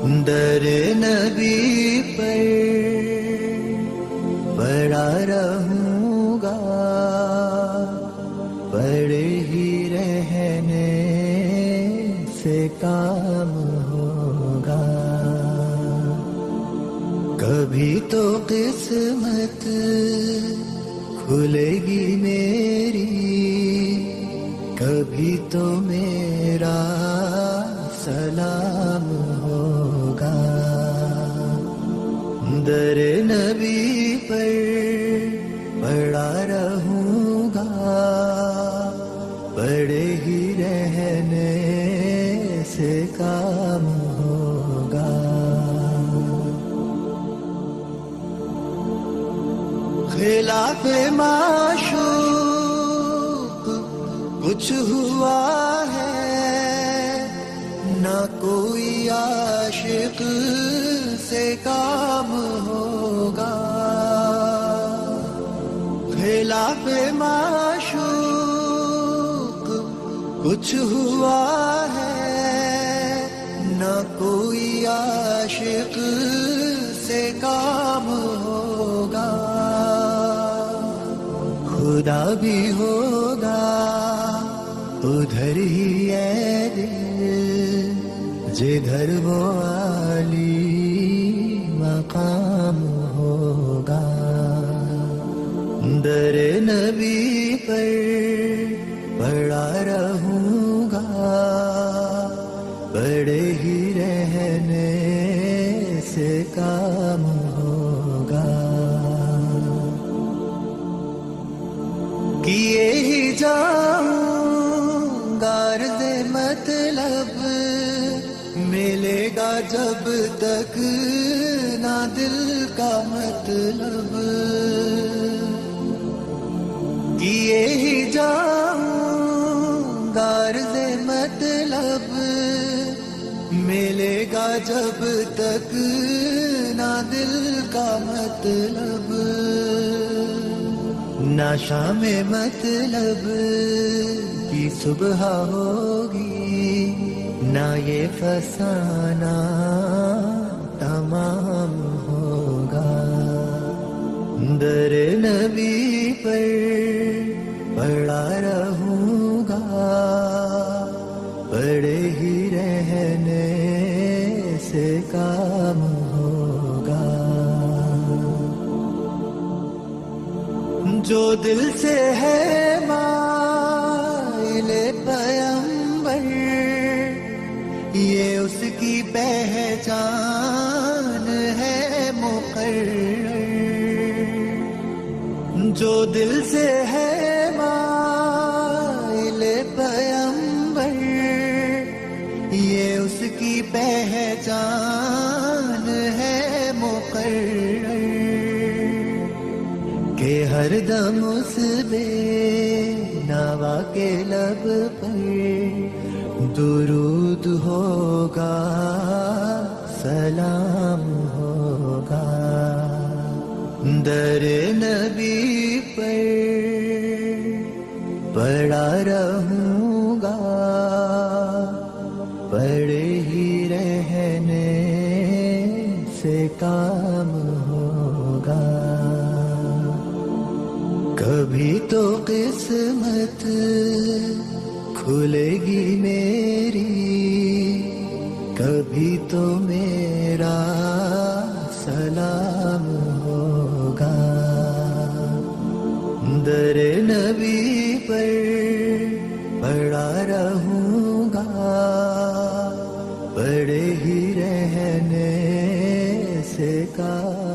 در نبی پر پڑا رہوں گا، پڑے ہی رہنے سے کام ہوگا. کبھی تو قسمت کھلے گی میری، کبھی تو میرا سلام ہوگا. در نبی پر پڑا رہوں گا، پڑے ہی رہنے سے کام ہوگا. خلاف معشوق کچھ ہوا ہے، نہ کوئی عاشق سے کام ہوگا. خلاف معشوق کچھ ہوا ہے، نہ کوئی عاشق سے کام ہوگا. خدا بھی ہوگا ادھر ہی اے دل، جدھر وہ عالی مقام ہوگا. در نبی پر پڑا رہوں گا، پڑے ہی رہنے سے کام ہوگا. کیے ہی جاؤں گا عرض مطلب، ملے گا جب تک نہ دل کا مطلب. کیے ہی جاؤں گا عرض مطلب، ملے گا جب تک نہ دل کا مطلب. نہ شام مطلب کی صبح ہوگی، نہ یہ فسانہ تمام ہوگا. در نبی پر پڑا رہوں گا، پڑے ہی رہنے سے کام ہوگا. جو دل سے ہے مائل پیمبر، یہ اس کی پہچان ہے مقرر. جو دل سے ہے مائل پیمبر، یہ اس کی پہچان ہے مقرر. کہ ہر دم اس بے نوا کے لب پر درود ہوگا، سلام ہوگا. در نبی پر پڑا رہوں گا، پڑے ہی رہنے سے کام ہوگا. کبھی تو قسمت کھلے گی میری، کبھی تو میرا سلام ہوگا. در نبی پر پڑا رہوں گا، پڑے ہی رہنے سے کام